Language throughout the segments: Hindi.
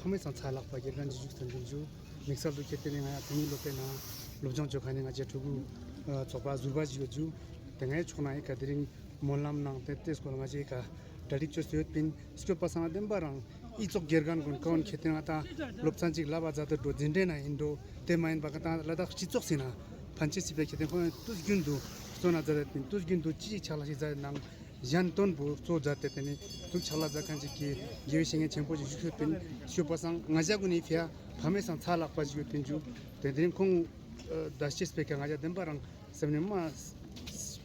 हमें संसार लाख पाके रंजी जुक संजू जो मिक्सर लोग कहते हैं ना तुम्हीं लोग के ना लोगों जो खाने का जेठुगु चौपा जुबा जियो जो तेंगे छोना एक कदरिंग मोलम नांग तेते स्कूल में जे का डरी चो स्योत पिन स्क्यों पसंद दें बारंग 이쪽 결간 군 그런 खेते 롭산직 라바 자도 진데나 인도 때마인 바가다 라다 지쪽시나 반치시베 खेते 건 투긴도 소나자르핀 투긴도 지 차라시 자낭 잔톤 부소 자테테니 투 차라자 칸지키 예싱의 쟁포지 주스핀 슈퍼상 나자군이 피아 밤에상 차락 빠지고 핀주 데드림 콩 다시스페카 나자 덴바랑 세미마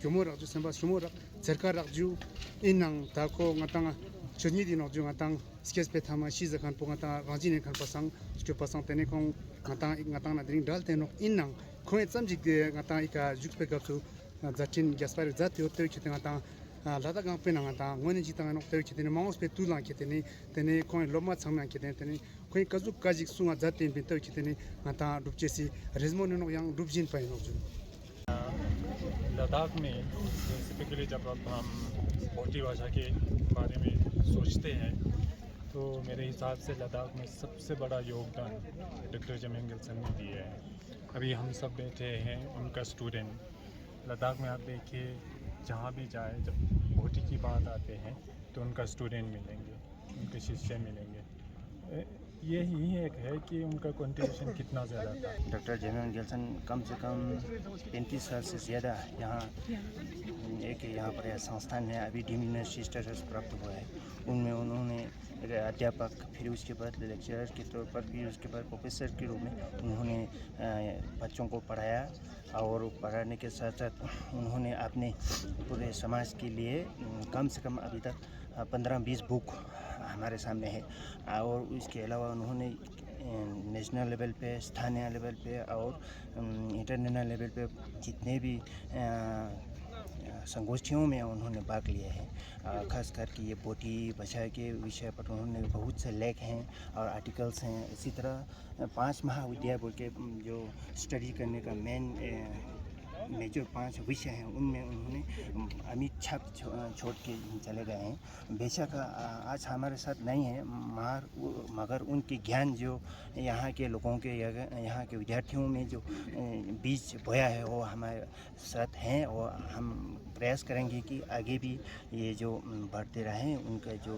교모락 주 셈바 슈모락 cerkarak ju inang tako ngatang choni di no ju ngatang skespe thama shiza kan po ngata rajine kan pasang chu pasang tene kong ngatang na dring dal teno inang khoi chamjik de ngatang ika jukspe kap su zatin gaspar zati otte chite ngatang lada gang pe na ngata ngone ji tang no te chite ne mangos pe tu lang chite ne tene khoi loma changna chite tene khoi kazuk kajik sunga zatin pe te chite ne ngata dupchesi rezmo no yang dupjin pa no ju Ladakh में स्पेसिफिकली जब अब हम भोटी भाषा के बारे में सोचते हैं तो मेरे हिसाब से लद्दाख में सबसे बड़ा योगदान डॉक्टर जमेंग गिल्सन ने दिया है। अभी हम सब बैठे हैं उनका स्टूडेंट। लद्दाख में आप देखिए जहाँ भी जाए जब भोटी की बात आते हैं तो उनका स्टूडेंट मिलेंगे, उनके शिष्य मिलेंगे। यही एक है कि उनका कंट्रीब्यूशन कितना ज़्यादा था। डॉक्टर जमेंग गिल्सन कम से कम 35 साल से ज़्यादा यहाँ पर यह संस्थान है, अभी डिमिनिश स्टेटस प्राप्त हुआ है। उनमें उन्होंने अध्यापक, फिर उसके बाद लेक्चरर के तौर पर, फिर उसके बाद प्रोफेसर के रूप में उन्होंने बच्चों को पढ़ाया और पढ़ाने के साथ साथ उन्होंने अपने पूरे समाज के लिए कम से कम अभी तक 15-20 बुक हमारे सामने है। और इसके अलावा उन्होंने नेशनल लेवल पे, स्थानीय लेवल पे और इंटरनेशनल लेवल पे जितने भी संगोष्ठियों में उन्होंने भाग लिया है। खास करके ये भोटी भाषा के विषय पर उन्होंने बहुत से लेख हैं और आर्टिकल्स हैं। इसी तरह 5 महाविद्यालय के जो स्टडी करने का मेजर 5 विषय हैं उनमें उन्होंने अमिट छाप छोड़ के चले गए हैं। बेशक आज हमारे साथ नहीं है मगर उनके ज्ञान जो यहाँ के लोगों के यहाँ के विद्यार्थियों में जो बीज बोया है वो हमारे साथ हैं और हम प्रयास करेंगे कि आगे भी ये जो बढ़ते रहें, उनका जो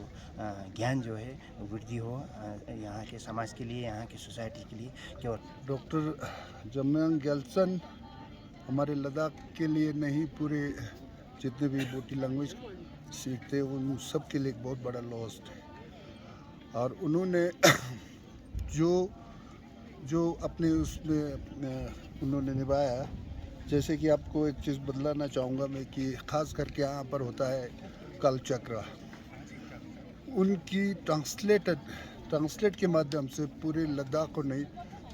ज्ञान जो है वृद्धि हो यहाँ के समाज के लिए, यहाँ की सोसाइटी के लिए। केवल डॉक्टर जमेंग गिल्सन हमारे लद्दाख के लिए नहीं, पूरे जितने भी भोटी लैंग्वेज सीखते हैं उन सब के लिए एक बहुत बड़ा लॉस है। और उन्होंने जो अपने उसमें उन्होंने निभाया, जैसे कि आपको एक चीज़ बदलाना चाहूँगा मैं कि ख़ास करके यहाँ पर होता है कल चक्र, उनकी ट्रांसलेट के माध्यम से पूरे लद्दाख को नहीं,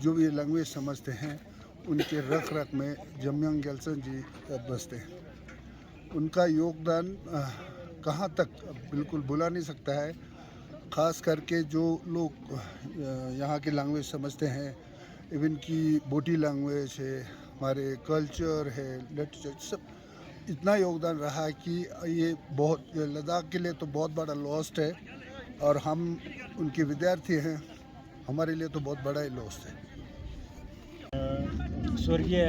जो भी लैंग्वेज समझते हैं उनके रख में जमेंग गिल्सन जी बसते हैं। उनका योगदान कहाँ तक बिल्कुल भुला नहीं सकता है। ख़ास करके जो लोग यहाँ की लैंग्वेज समझते हैं, इवन की भोटी लैंग्वेज है, हमारे कल्चर है, लिटरेचर, सब इतना योगदान रहा है कि ये बहुत लद्दाख के लिए तो बहुत बड़ा लॉस्ट है और हम उनके विद्यार्थी हैं, हमारे लिए तो बहुत बड़ा ही लॉस्ट है। स्वर्गीय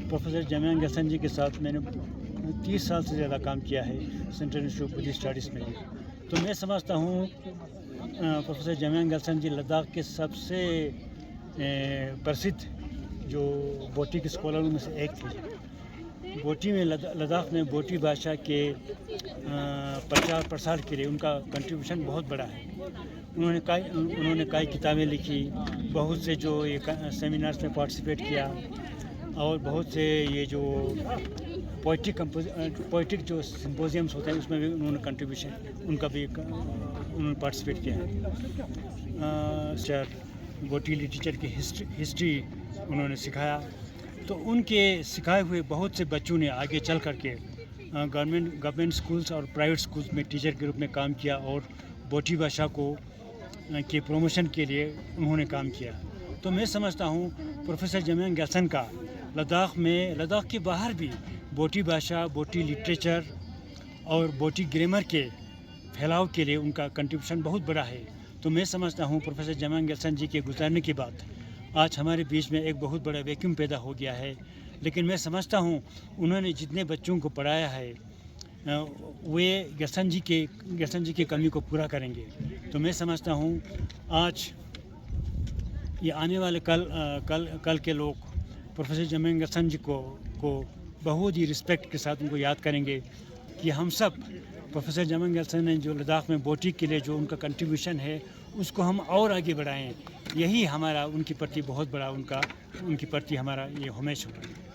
प्रोफेसर जमेंग गिल्सन जी के साथ मैंने 30 साल से ज़्यादा काम किया है central institute of Buddhist studies में। तो मैं समझता हूँ प्रोफेसर जमेंग गिल्सन जी लद्दाख के सबसे प्रसिद्ध जो भोटी के स्कॉलरों में से एक थे। भोटी में लद्दाख में भोटी भाषा के प्रचार प्रसार के लिए उनका कंट्रीब्यूशन बहुत बड़ा है। उन्होंने कई किताबें लिखी, बहुत से जो ये सेमिनार्स में पार्टिसिपेट किया और बहुत से ये जो पोइट्रिक जो सिम्पोजियम्स होते हैं उसमें भी उन्होंने कंट्रीब्यूशन उनका भी उन्होंने पार्टिसिपेट किया है। भोटी लिटरेचर की हिस्ट्री उन्होंने सिखाया। तो उनके सिखाए हुए बहुत से बच्चों ने आगे चल करके गवर्नमेंट स्कूल्स और प्राइवेट स्कूल्स में टीचर के रूप में काम किया और भोटी भाषा के प्रमोशन के लिए उन्होंने काम किया। तो मैं समझता हूँ प्रोफेसर जमेंग गिल्सन का लद्दाख के बाहर भी भोटी भाषा, भोटी लिटरेचर और भोटी ग्रामर के फैलाव के लिए उनका कंट्रीब्यूशन बहुत बड़ा है। तो मैं समझता हूँ प्रोफेसर जमेंग गिल्सन जी के गुजरने के बाद आज हमारे बीच में एक बहुत बड़ा वैक्यूम पैदा हो गया है। लेकिन मैं समझता हूँ उन्होंने जितने बच्चों को पढ़ाया है वे गेल्सन जी की कमी को पूरा करेंगे। तो मैं समझता हूँ आज ये आने वाले कल के लोग प्रोफेसर जमिंग गेल्सन जी को बहुत ही रिस्पेक्ट के साथ उनको याद करेंगे कि हम सब प्रोफेसर जमिंग गेल्सन ने जो लद्दाख में बोटी के लिए जो उनका कंट्रीब्यूशन है उसको हम और आगे बढ़ाएं। यही हमारा उनके प्रति बहुत बड़ा उनके प्रति हमारा ये हमेशा होगा।